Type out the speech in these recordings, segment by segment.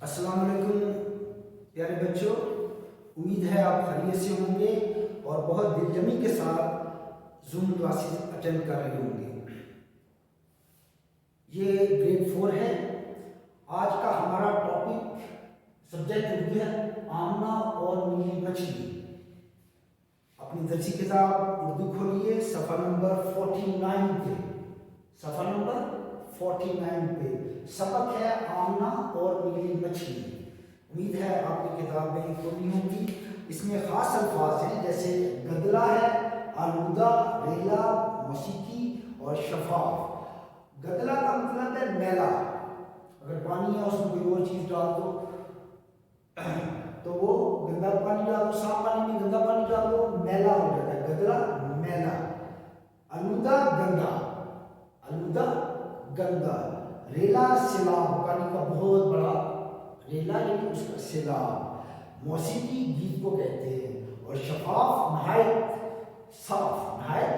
अस्सलाम वालेकुम प्यारे बच्चों, उम्मीद है आप खैरियत से होंगे और बहुत दिलजमी के साथ जूम क्लासेस अटेंड कर रहे होंगे। ये ग्रेड 4 है। आज का हमारा टॉपिक सब्जेक्ट उर्दू है, आमना और नीली मछली। अपनी दर्सी किताब उर्दू खोलिए, सफ़ा नंबर 49 पे। सफ़ा नंबर 49 पे सबक है आमना और नीली मछली। उम्मीद है आपकी किताब में खोली होंगी। इसमें खास अल्फाज हैं जैसे गदला है, आलूदा, रेला, मौसीकी और शफाफ। गदला का मतलब है मैला। अगर पानी है उसमें कोई और चीज़ डाल दो तो वो गंदा पानी डाल दो, साफ पानी में गंदा पानी डाल दो, मैला हो जाता है। गदला मैला। आलूदा गंदा, आलूदा गंदा। रेला सैलाब, पानी का बहुत बड़ा रेला यानी उसका सैलाब। मौसीकी गीत को कहते हैं। और शफाफ नहायत साफ, नहायत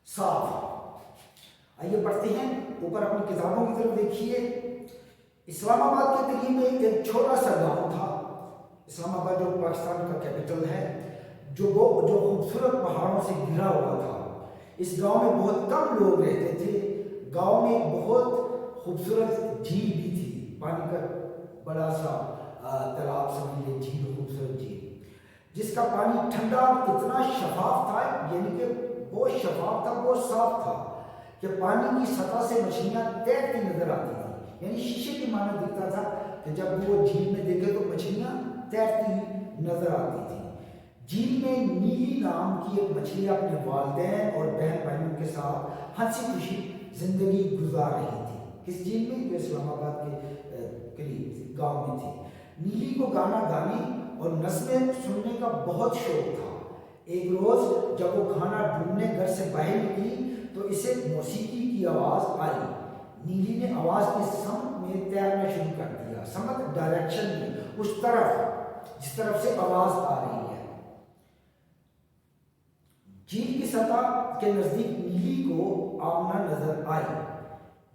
साफ। आइए पढ़ते हैं। ऊपर अपनी किताबों की तरफ देखिए। इस्लामाबाद के करीब में एक छोटा सा गांव था। इस्लामाबाद जो पाकिस्तान का कैपिटल है, जो खूबसूरत पहाड़ों से घिरा हुआ था। इस गांव में बहुत कम लोग रहते थे। गांव में एक बहुत खूबसूरत झील भी थी, पानी का बड़ा सा तालाब समझ लीजिए, झील, खूबसूरत झील, जिसका पानी ठंडा इतना शफाफ था, यानी कि बहुत शफाफ था, बहुत साफ था कि पानी की सतह से मछलियां तैरती नजर आती थी। यानी शीशे की मानद दिखता था कि जब वो झील में देखे तो मछलियां तैरती नजर आती थी। झील में नीली नाम की एक मछली अपने वालिदैन और बहन भाइयों के साथ हंसी खुशी जिंदगी गुजार रही थी। किस झील में? जो इस्लामाबाद के करीब गांव में थी। नीली को गाना गाने और नज़्में सुनने का बहुत शौक था। एक रोज जब वो खाना ढूंढने घर से बाहर निकली तो इसे मौसीकी की आवाज आई। नीली ने आवाज की समत में तैरना शुरू कर दिया। समत डायरेक्शन में, उस तरफ जिस तरफ से आवाज आ रही है। झील की सतह के नजदीक नीली को आमना नजर आई,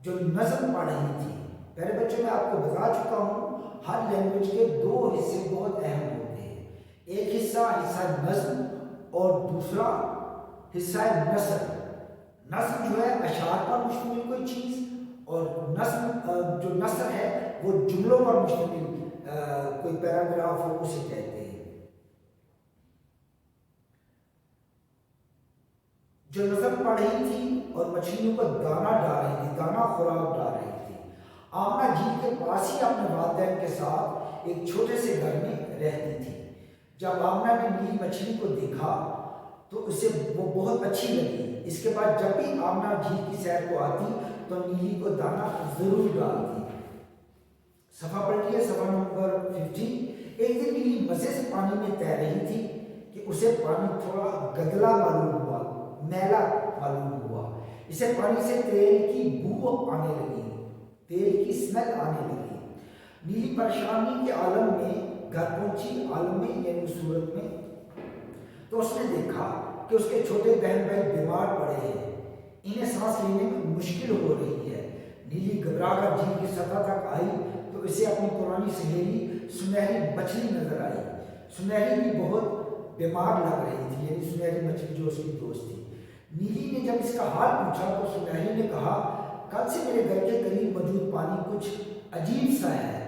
जो नज़म पढ़ रही थी। पहले बच्चों मैं आपको बता चुका हूं, हर लैंग्वेज के दो हिस्से बहुत अहम होते हैं। एक हिस्सा नज़म और दूसरा हिस्सा है नसर। नज़म जो है अशार पर मुश्तमिल कोई चीज़, और नज़म जो नसर है वो जुमलों पर मुश्तमिल कोई पैराग्राफ हो, उसे कहते हैं। जो नज़र पढ़ रही थी और मछलियों को दाना डाल रही थी, दाना खुराक डाल रही थी। आमना झील के पास ही अपने वालिदैन के साथ एक छोटे से घर में रहती थी। जब आमना ने नीली मछली को देखा तो उसे वो बहुत अच्छी लगी। इसके बाद जब भी आमना झील की सैर को आती तो नीली को दाना जरूर डालती। सफा पलटिए, सफा नंबर 50। एक दिन नीली मजे से पानी में तैर रही थी कि उसे पानी थोड़ा गदला मालूम हुआ, मैला मालूम हुआ। इसे पानी से तेल की बू आने लगी, तेल की स्मेल आने लगी। नीली परेशानी के आलम में घर पहुंची, आलम में यानी सूरत में, तो उसने देखा कि उसके छोटे बहन भाई बीमार पड़े हैं। इन्हें सांस लेने में मुश्किल हो रही है। नीली घबराकर झील की सतह तक आई तो इसे अपनी पुरानी सहेली सुनहरी मछली नजर आई। सुनहरी भी बहुत बीमार लग रही थी, यानी सुनहरी मछली जो उसकी दोस्त थी। नीली ने जब इसका हाल पूछा तो सुनहरी ने कहा, कल से मेरे घर के करीब मौजूद पानी कुछ अजीब सा है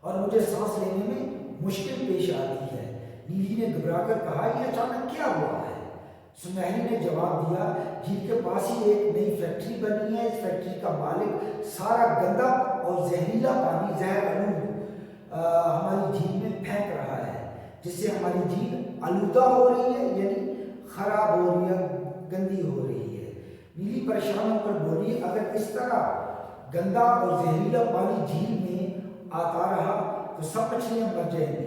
और मुझे सांस लेने में मुश्किल पेश आती है। नीली ने घबराकर कहा, यह अचानक क्या हुआ है? सुनहरी ने जवाब दिया, झील के पास ही एक नई फैक्ट्री बनी है। इस फैक्ट्री का मालिक सारा गंदा और जहरीला पानी, जहर हमारी झील में फेंक रहा है, जिससे हमारी झील आलूदा हो रही है, यानी खराब हो रही है, गंदी हो रही है। नीली परेशान होकर बोली, अगर इस तरह गंदा और जहरीला पानी झील में आता रहा तो सब मछलियां मर जाएंगी।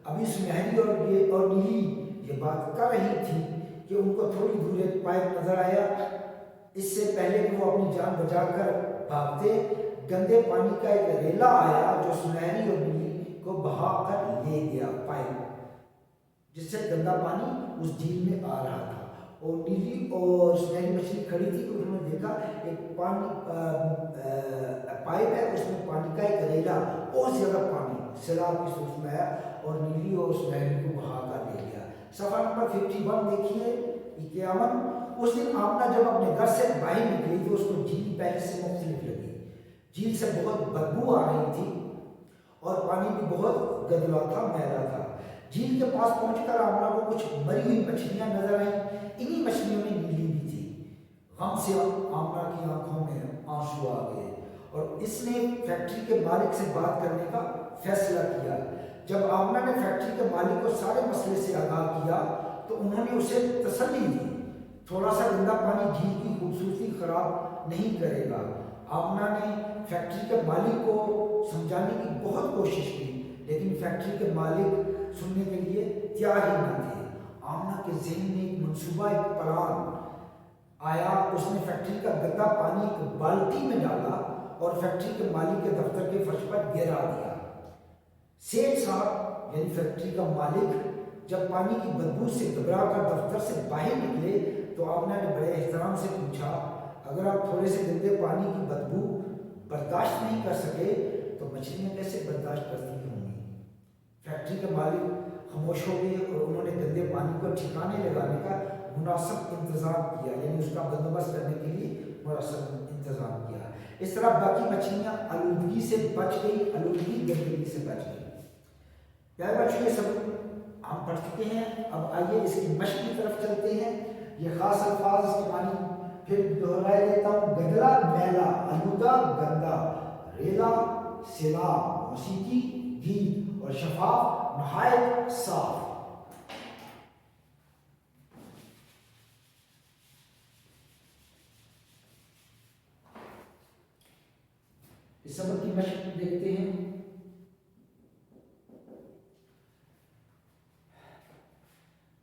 अभी सुनहरी और नीली ये बात कर रही थी कि उनको थोड़ी दूर एक पाइप नजर आया। इससे पहले कि वो अपनी जान बचाकर भागते, गंदे पानी का एक रेला आया जो सुनहरी और नीली को बहा कर ले गया। पाइप जिससे गंदा पानी उस झील में आ रहा था, और नीली और सुनहरी मछली खड़ी थी तो उन्होंने देखा एक पानी पाइप है, उसमें पानी का एक रेला, बहुत ज़्यादा पानी सैलाब की सूरत में आया और नीली और सुनहरी को बहा कर ले गया। सफ़ा नंबर 51 देखिए, 51। उस दिन आमना जब अपने घर से बाहर निकली तो उसको झील पहले से मुख्तलिफ लगी। झील से बहुत बदबू आ रही थी और पानी भी बहुत गंदा था, मैला था। झील के पास पहुंचकर आमना को कुछ मरी हुई मछलियां नजर आई। इन्हीं मछलियों में नीली भी थी। गम से आमना की आंखों में आंसू आ गए और इसने फैक्ट्री के मालिक से बात करने का फैसला किया। जब आमना ने फैक्ट्री के मालिक को सारे मसले से आगाह किया तो उन्होंने उसे तसल्ली दी, थोड़ा सा गंदा पानी झील की खूबसूरती खराब नहीं करेगा। आमना ने फैक्ट्री के मालिक को समझाने की बहुत कोशिश की, लेकिन फैक्ट्री के मालिक सुनने के लिए तैयार ही न थे। आमना के ज़हन में एक मंसूबा, एक प्लान आया। उसने फैक्ट्री का गंदा पानी एक बाल्टी में डाला और फैक्ट्री के मालिक के दफ्तर के फर्श पर गिरा दिया। सेठ साहब यानी फैक्ट्री का मालिक जब पानी की बदबू से घबरा कर दफ्तर से बाहर निकले तो आमना ने बड़े एहतराम से पूछा, अगर आप थोड़े से गंदे पानी की बदबू बर्दाश्त नहीं कर सके तो मछलियाँ कैसे बर्दाश्त करती होंगी? फैक्ट्री के मालिक खामोश हो गए और उन्होंने गंदे पानी को ठिकाने लगाने का मुनासिब इंतज़ाम किया, यानी उसका बंदोबस्त करने के लिए मुनासिब इंतज़ाम किया। इस तरह बाकी मछलियाँ आलूदगी से बच गई, आलूदगी गंदगी से बच गई। प्यारे बच्चों, ये सब हम पढ़ चुके हैं। अब आइए इसकी मश्क की तरफ चलते हैं। ये खास अल्फाज इसके मानी फिर दोहराए देता हूँ। गदला मैला, आलूदा गंदा, रेला सैलाब, मौसीकी गीत और शफाफ नहायत साफ। इस सबक की मश्क देखते हैं।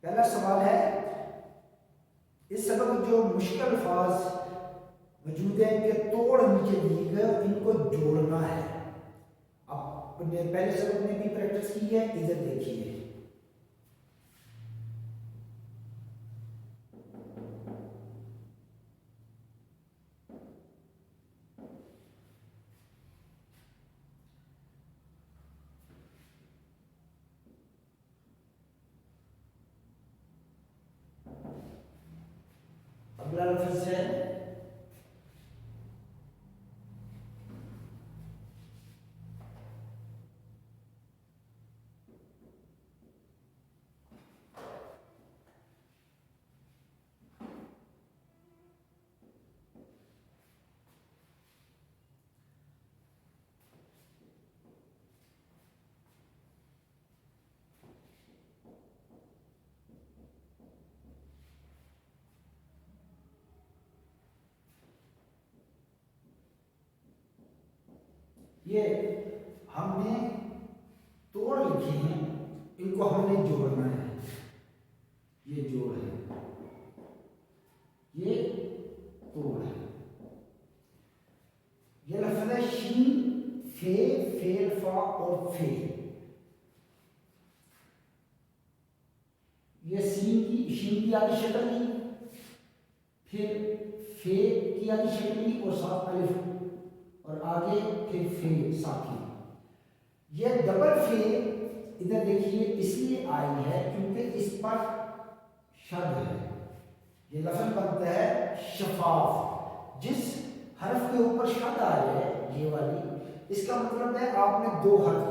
पहला सवाल है, इस सबक में जो मुश्किल अल्फाज मौजूद है इनके तोड़ नीचे दिए गए, इनको जोड़ना है। आपने पहले सबक में भी प्रैक्टिस की है, इधर देखिए। अगला लफ्ज़ है ये हमने तोड़ लिखे हैं, इनको हमने जोड़ना है। ये जोड़ है, ये तोड़ है। ये लफ्ज़ है शीन, फे, फेल, फा और फे। ये शीन की आधी शक्ल ली, फिर फे की आधी शक्ल ली और साथ अलिफ और आगे फिर फे साकी। ये डबल फे इधर देखिए इसलिए आई है क्योंकि इस पर शद है। ये लफ्ज़ बनता है शफाफ। जिस हर्फ के ऊपर शद आ है ये वाली, इसका मतलब है आपने दो हर्फ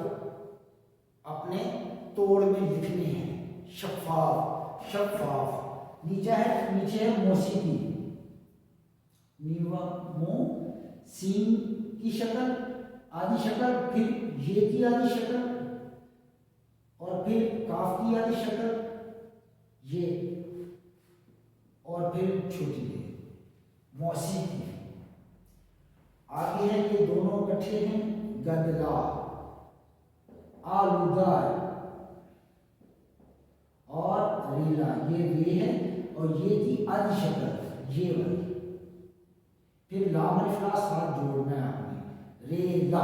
अपने तोड़ में लिखने हैं। शफाफ, शफाफ। नीचे है मौसीकी, मीवा मो, सीन की शक्ल, आधी शक्ल, फिर ये की आधी शक्ल और फिर काफ की आधी शक्ल, ये और फिर छोटी ये मौसीकी। आगे है ये दोनों इकट्ठे हैं, गदला, आलूदा और रीला। ये वे है और ये थी आधी शक्ल, ये वाली। फिर लाम अलिफ ला साथ जोड़ना है आपने, रेला।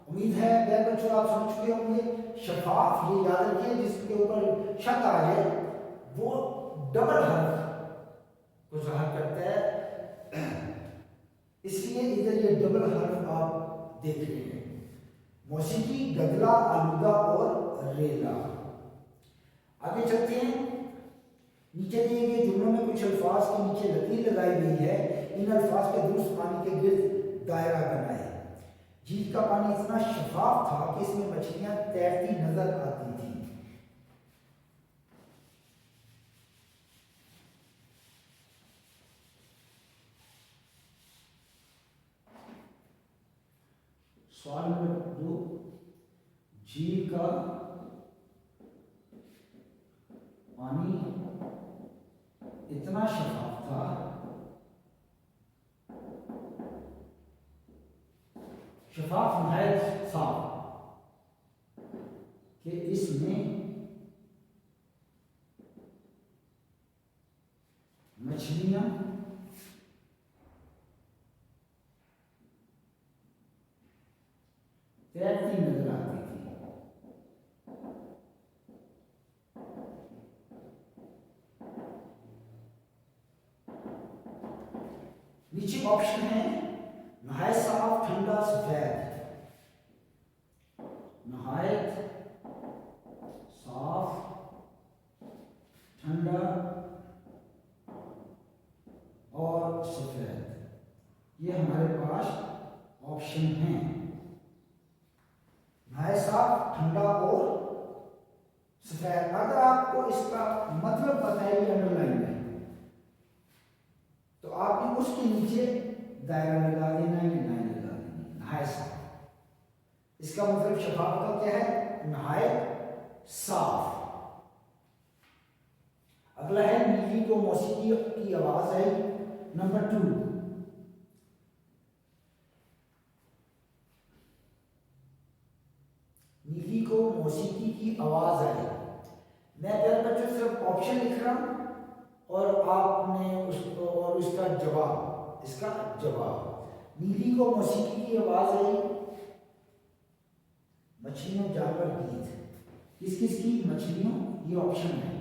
उम्मीद है प्यारे बच्चों आप समझ चुके होंगे। शफाफ ये याद रखिए, जिसके ऊपर शक आ जाए वो डबल हर्फ को ज़ाहिर करता है, इसलिए इधर ये डबल हर्फ आप देख रहे हैं। मौसीकी, गदला, आलूदा और रेला। आगे चलते हैं। नीचे दिए गए जुमलों में कुछ अल्फाज के नीचे लकीर लगाई गई है, इन अल्फाज के दुरुस्त पानी के गिर्द दायरा बनाए। झील का पानी इतना शफाफ था कि इसमें मछलियां तैरती नजर आती थी। सवाल नंबर 2, झील का पानी इतना शफाफ था शफाफ नहायत साफ कि इसमें मछलियां तैरती नजर आती थी। नीचे ऑप्शन है नहायत साफ, ठंडा, सफेद। नहायत साफ, ठंडा और सफेद, ये हमारे पास ऑप्शन हैं। नहायत साफ, ठंडा और सफेद। अगर आपको इसका मतलब पता है कि अंडरलाइन है तो आपने उसके नीचे दायरा लगा देना है या लाइन लगा देनी। नहायत साफ, इसका मतलब शफाफ का क्या है? नहायत साफ। अगला है नीली को मौसीकी की आवाज आई। नंबर 2, नीली को मौसीकी की आवाज आई। मैं प्यारे बच्चों सिर्फ ऑप्शन लिख रहा हूं और आपने उसको और उसका जवाब, इसका जवाब। नीली को मौसीकी की आवाज आई, मछलियों, जानवर, गीत। किस किस की? मछलियों, ये ऑप्शन है।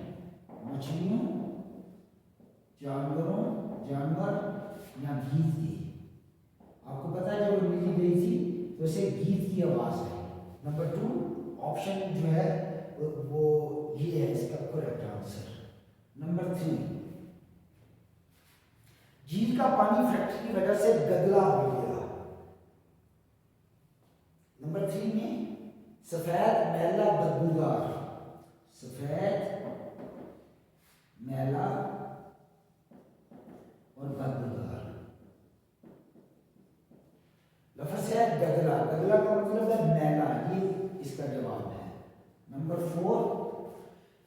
मछलियों, जानवरों, जानवर या गीत की। आपको पता है जब नीली गई थी तो इसे गीत की आवाज है। नंबर 2 ऑप्शन जो है वो ये है इसका करेक्ट आंसर। नंबर 3, झील का पानी फैक्ट्री की वजह से गदला हो गया। नंबर 3 में सफेद, मैला, बदबूदार। सफेद, मैला और बदबूदार। लफ्ज़ है गदला। गदला का मतलब है मैला, ये इसका जवाब है। नंबर 4,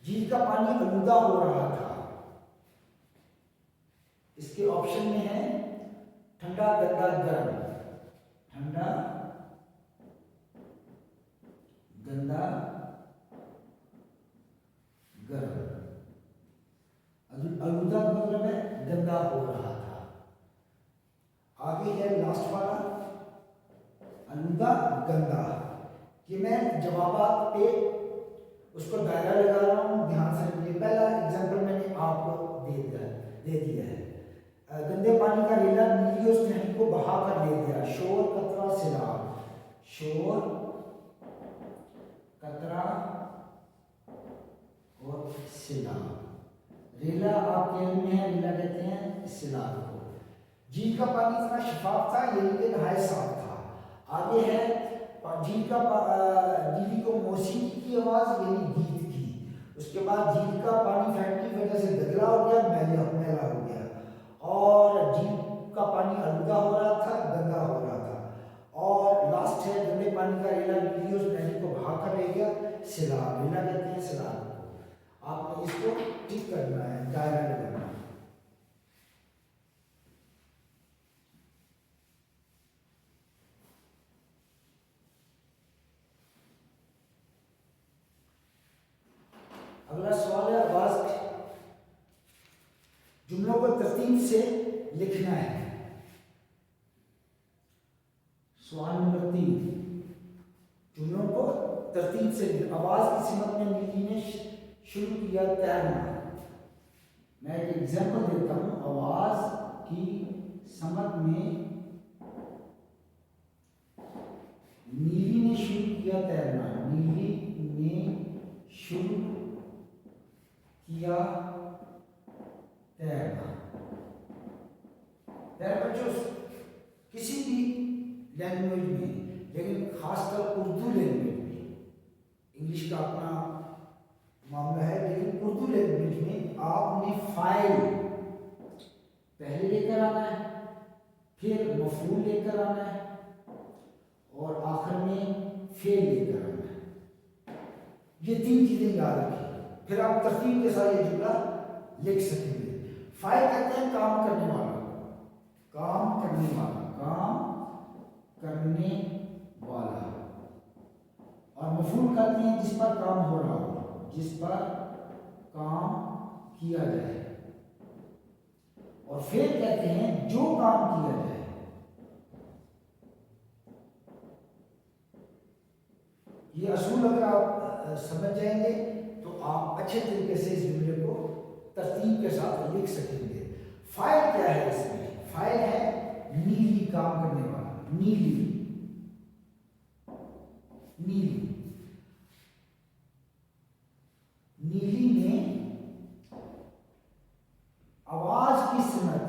झील का पानी आलूदा हो रहा था। इसके ऑप्शन में है ठंडा, गंदा, गर्म। ठंडा, गंदा, गर्म। आलूदा का मतलब है गंदा हो रहा था। आगे है लास्ट वाला, आलूदा, गंदा। कि मैं जवाबात पे उसको दायरा लगा रहा हूँ, ध्यान से सुनिए। पहला एग्जांपल मैंने आपको दे दिया है। गंदे पानी का रेला नीली उस नहर को बहा कर ले गया। शोर, कतरा, सैलाब। शोर, कतरा और सैलाब। रेला आप केरल में है, रेला कहते हैं सैलाब को। झील का पानी इतना शफाफ था यानी कि नहायत साफ था। आगे है झील का नीली को मौसीकी की आवाज यानी गीत की। उसके बाद झील का पानी फैक्ट्री की वजह से गदला हो गया, मैला हो गया। और झील का पानी आलूदा हो रहा था, गंदा हो रहा था। और लास्ट है गंदे पानी का रेला नीली उस नहर को बहा कर ले गया। सैलाब, रेला कहते हैं सैलाब को। आपने इसको टिक करना है, दायरा लगाना है। अगला सवाल है वास्क। जुमलों को तरतीब से लिखना है। सवाल नंबर 3, जुमलों को तरतीब से। आवाज की सिमत में नीली ने शुरू किया तैरना। मैं एक एग्जाम्पल देता हूँ। आवाज की समत में नीली ने शुरू किया तैरना, नीली ने शुरू किया तैरना। प्यारे बच्चों, किसी भी लैंग्वेज में, लेकिन खासकर उर्दू लैंग्वेज में, इंग्लिश का अपना मामला है, लेकिन उर्दू लैंग्वेज में आपने फाइल पहले लेकर आना है, फिर मफूल लेकर आना है और आखिर में फेल लेकर आना है। ये 3 चीजें याद रखिए, फिर आप तरतीब के साथ ये जुमला लिख सकेंगे। फाइल कहते हैं काम करने वाला, काम करने वाला, काम करने वाला। और मफूल कहते हैं जिस पर काम हो रहा हो, जिस पर काम किया जाए। और फेल कहते हैं जो काम किया जाए। ये असूल अगर आप समझ जाएंगे तो आप अच्छे तरीके से इस जुमले को तरतीब के साथ लिख सकेंगे। फाइल क्या है इसमें? फाइल है नीली, काम करने वाला, नीली, नीली। नीली ने आवाज की समत,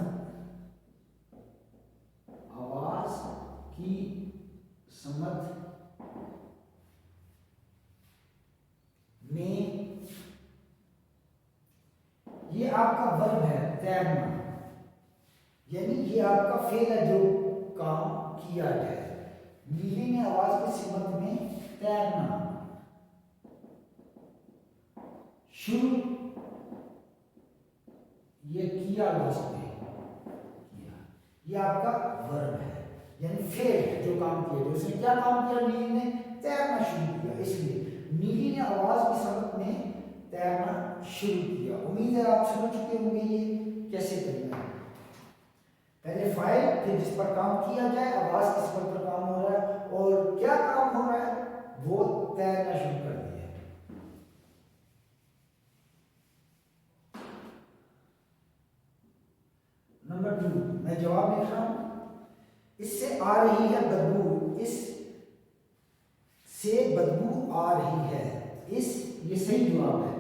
आवाज की समत में, ये आपका वर्ब है तैरना, यानी ये आपका फेल है जो काम किया जाए। नीली ने आवाज की सिमत में तैरना शुरू, ये किया लास्ट में किया, ये आपका वर्ब है, यानी फेल जो काम किया जाए। उसने क्या काम किया? नीली ने तैरना शुरू किया, इसलिए नीली ने आवाज की समत में तैरना शुरू किया। उम्मीद है आप समझ चुके होंगे ये कैसे करना है। पहले फाइल, फिर जिस पर काम किया जाए, आवाज किस पर काम हो रहा है और क्या काम हो रहा है, वो तैरना शुरू कर दिया। नंबर 2, मैं जवाब लिख रहा हूं। इससे आ रही है बदबू, इस से बदबू आ रही है। इस, ये सही जवाब है।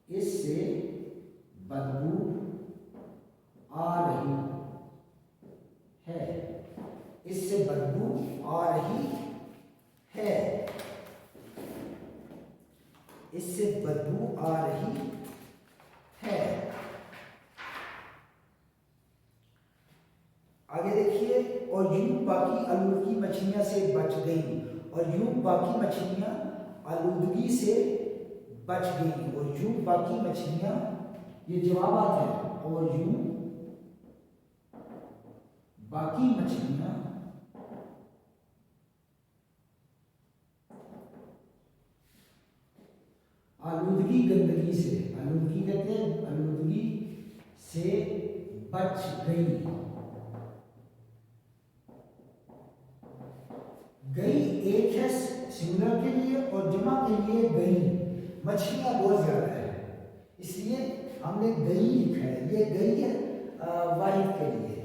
इससे बदबू आ रही है, इससे बदबू आ रही है, इससे बदबू आ रही है। आगे देखिए, और यूं बाकी आलूदगी मछलियां से बच गई, और यूं बाकी मछलियां आलूदगी से बच गई, और यूं बाकी मछलियां, ये जवाबात हैं, और यूं बाकी मछलियां आलूदगी गंदगी से, आलूदगी कहते हैं आलूदगी से बच गई। गई एक है सिंगुलर के लिए और जमा के लिए गई। मछलियां बहुत ज्यादा है, इसलिए हमने गई लिखा है। ये गई है वाहिद के लिए।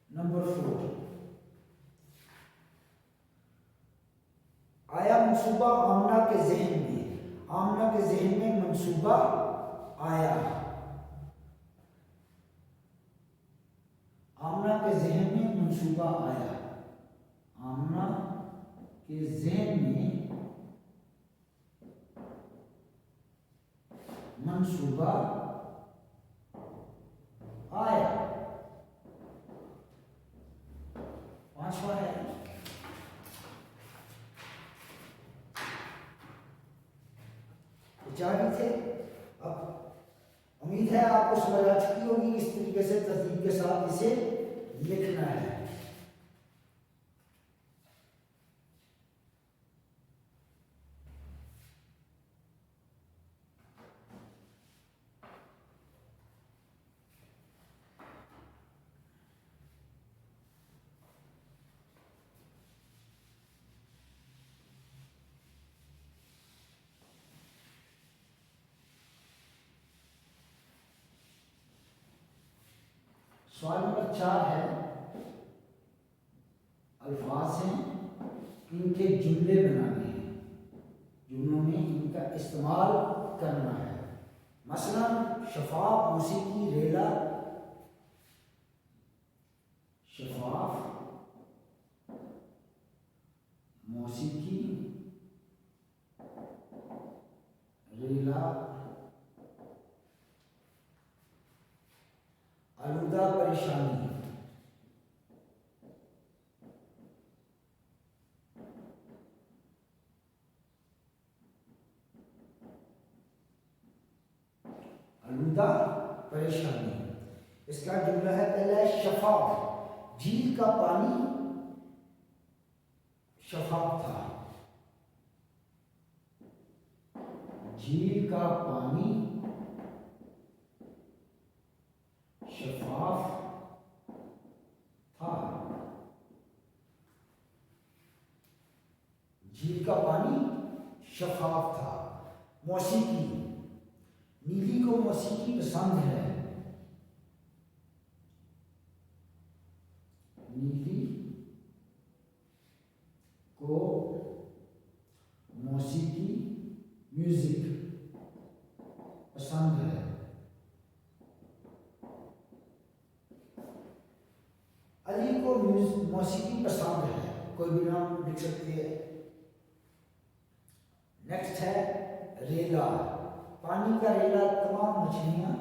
नंबर 4, आया मंसूबा आमना के जहन में, आमना के जहन में मंसूबा आया, आमना के जहन में मंसूबा आया, आमना के जहन में मंसूबा आया। 5वां है, जारी थे। अब उम्मीद है आपको समझ आ चुकी होगी किस तरीके से तरतीब के साथ इसे लिखना है। सवाल नंबर 4 है, अल्फाज हैं, इनके जुमले बनाने हैं, जुमलों में इनका इस्तेमाल करना है। मसलन शफाफ मौसीकी रेला, शफाफ मौसीकी रेला, आलूदा परेशानी, आलूदा परेशानी। इसका जुमला है, पहला है शफाफ, झील का पानी शफाफ था, झील का पानी शफाफ था, झील का पानी शफाफ था। मौसीकी, नीली को मौसीकी पसंद है, नीली को मौसीकी म्यूजिक पसंद है। अली को मौसीकी पसंद है, कोई भी नाम लिख सकती है। नेक्स्ट है रेला, पानी का रेला, तमाम मछलियां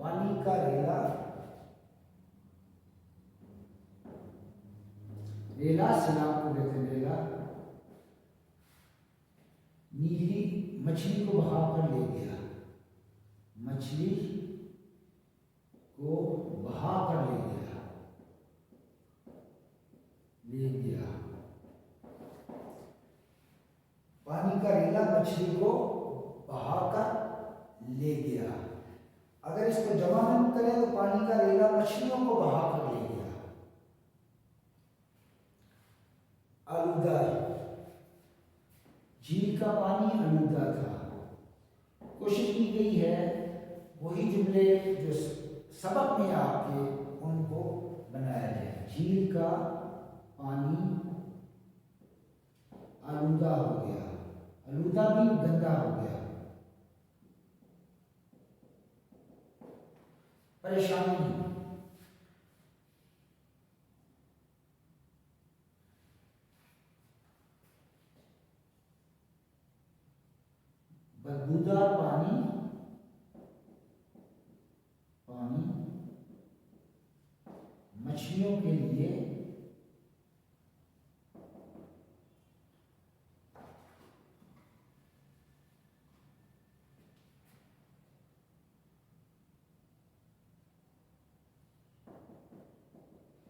पानी का रेला, रेला सैलाब को कहते हैं, रेला नीली मछली को बहा कर ले गया, मछली को बहा कर ले गया, ले गया। पानी का रेला मछली को बहा कर ले गया। अगर इसको जमा हम करें तो पानी का रेला मछलियों को बहा कर ले गया। आलूदा, झील का पानी आलूदा था। कोशिश की गई है वही जुमले जो सबक में आपके उनको बनाया जाए। झील का पानी आलूदा हो गया, आलूदा भी गंदा हो गया। परेशानी, बदबूदार पानी, पानी मछलियों के लिए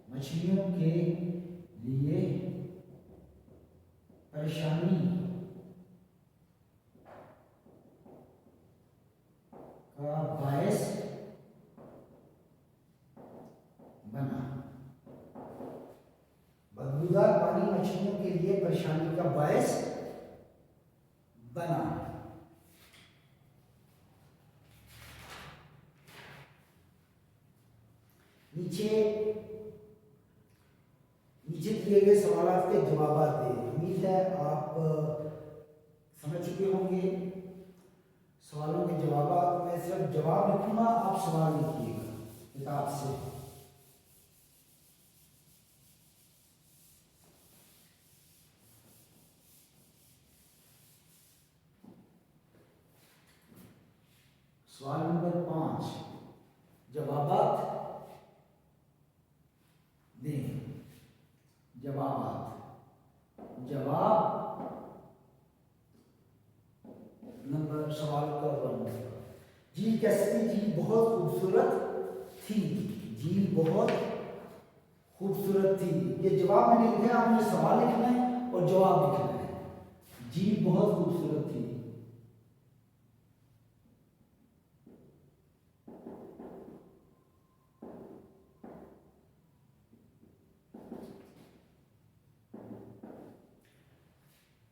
मछलियों के लिए परेशानी का बायस बना। बदबूदार पानी मछलियों के लिए परेशानी का बायस बना। नीचे दिए गए सवालों के जवाब दें। उम्मीद है आप समझ चुके होंगे सवालों के जवाब। मैं सिर्फ जवाब लिखूंगा, आप सवाल लिखिएगा किताब से। सवाल नंबर 5, जवाबात दें। जवाब नंबर सवाल का 1, झील कैसी थी? झील बहुत खूबसूरत थी। झील बहुत खूबसूरत थी। ये जवाब मैंने लिखा है, आपने सवाल लिखना है और जवाब लिखना है। झील बहुत खूबसूरत थी।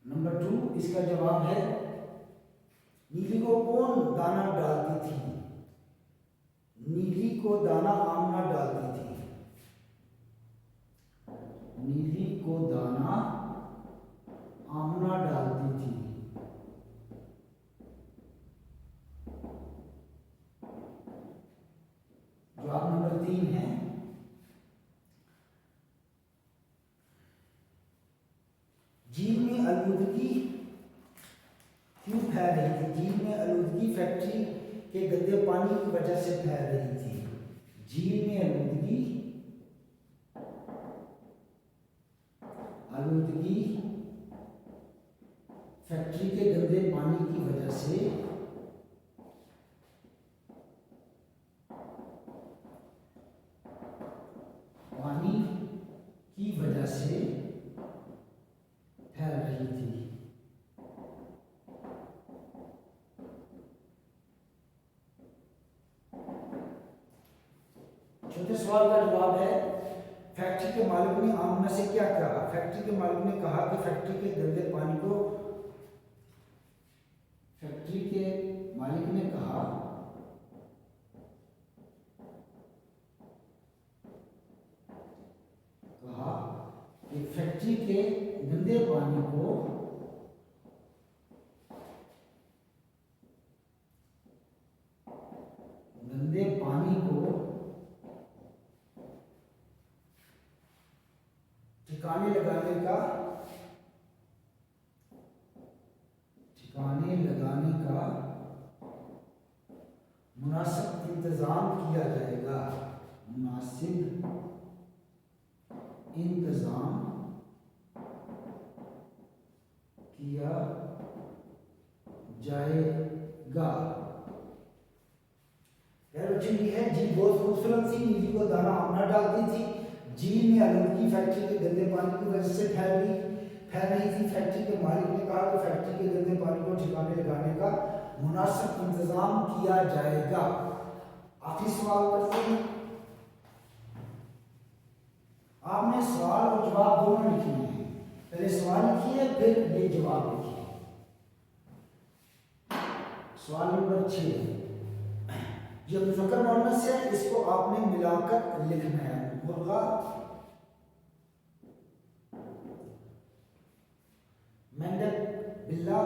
नंबर 2 इसका जवाब है नीली को कौन दाना डालती थी? नीली को दाना आमना डालती थी। नीली को दाना आमना डालती थी। जवाब नंबर 3 है झील में आलूदगी क्यों फैल रही थी? झील में आलूदगी फैक्ट्री के गंदे पानी की वजह से फैल रही थी। झील में आलूदगी फैक्ट्री के गंदे पानी की वजह से फैल रही थी। चौथे सवाल का जवाब है फैक्ट्री के मालिक ने आमना से क्या कहा? फैक्ट्री के मालिक ने कहा कि फैक्ट्री के गंदे पानी को फैक्ट्री के मालिक ने कहा कि फैक्ट्री के गंदे पानी को ठिकाने लगाने का मुनासिब इंतजाम किया जाएगा। मुनासिब इंतजाम किया जाएगा। बच्चों है झील बहुत खूबसूरत थी। नीली को दाना आमना डालती थी। झील में आलूदगी फैक्ट्री के गंदे पानी की वजह से फैल रही थी। फैक्ट्री के मालिक ने कहा कि फैक्ट्री के गंदे पानी को ठिकाने लगाने का मुनासिब इंतजाम किया जाएगा। आखिरी सवाल करते हैं। आपने सवाल और जवाब दोनों लिखे हैं। पहले सवाल लिखिए फिर ये जवाब लिखिए। सवाल नंबर 6 जो मुज़क्कर मुअन्नस है इसको आपने मिलाकर लिखना है। मुर्गा, मेंढक, बिल्ला,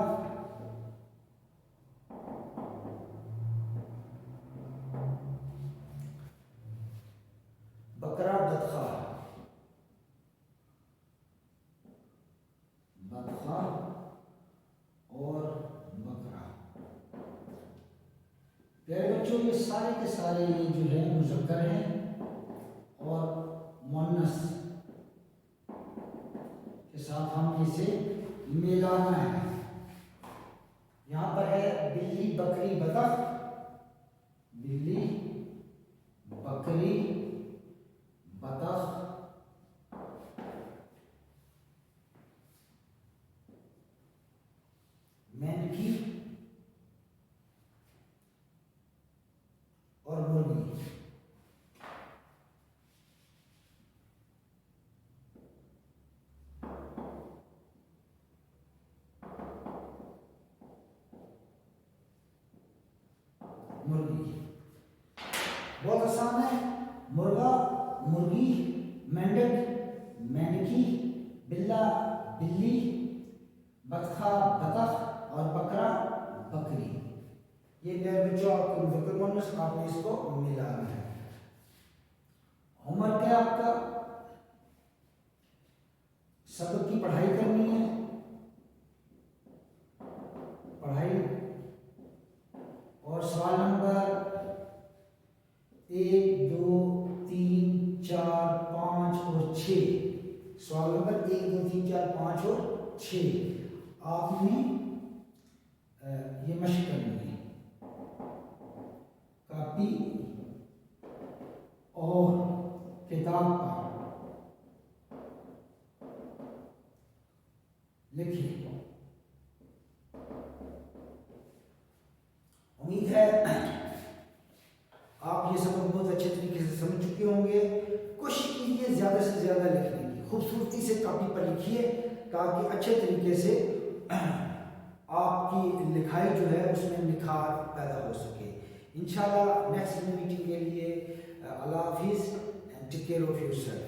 बकरा, बतखा और बकरा। प्यारे बच्चों ये सारे के सारे ये जो है मुज़क्कर हैं और मुअन्नस के साथ हम इसे मिलाना है। यहाँ पर है बिल्ली, बकरी, बतख। बिल्ली, बकरी, बतख, मेंढकी और मुर्गी। मुर्गी बहुत आसान है। मुर्गा, मुर्गी, मेंढक, मेंढकी, बिल्ला, बिल्ली, बतखा, बतख और बकरा, बकरी। ये मेरे बच्चों आपके मुज़क्कर मुअन्नस आपने इसको मिलाना है। होमवर्क है आपका, सबक की पढ़ाई करनी है। पढ़ाई और सवाल नंबर 1, 2, 3, 4, 5 और 6। सवाल नंबर 1, 2, 3, 4, 5 और 6 आपने ये मशक करनी है। कॉपी और किताब पर लिखिए। उम्मीद है आप ये सबक बहुत अच्छे तरीके से समझ चुके होंगे। कोशिश कीजिए ज़्यादा से ज़्यादा लिखने की। खूबसूरती से कॉपी पर लिखिए ताकि अच्छे तरीके से आपकी लिखाई जो है उसमें निखार पैदा हो सके। इंशाल्लाह नेक्स्ट मीटिंग के लिए अल्लाह हाफिज़ and take care of yourself.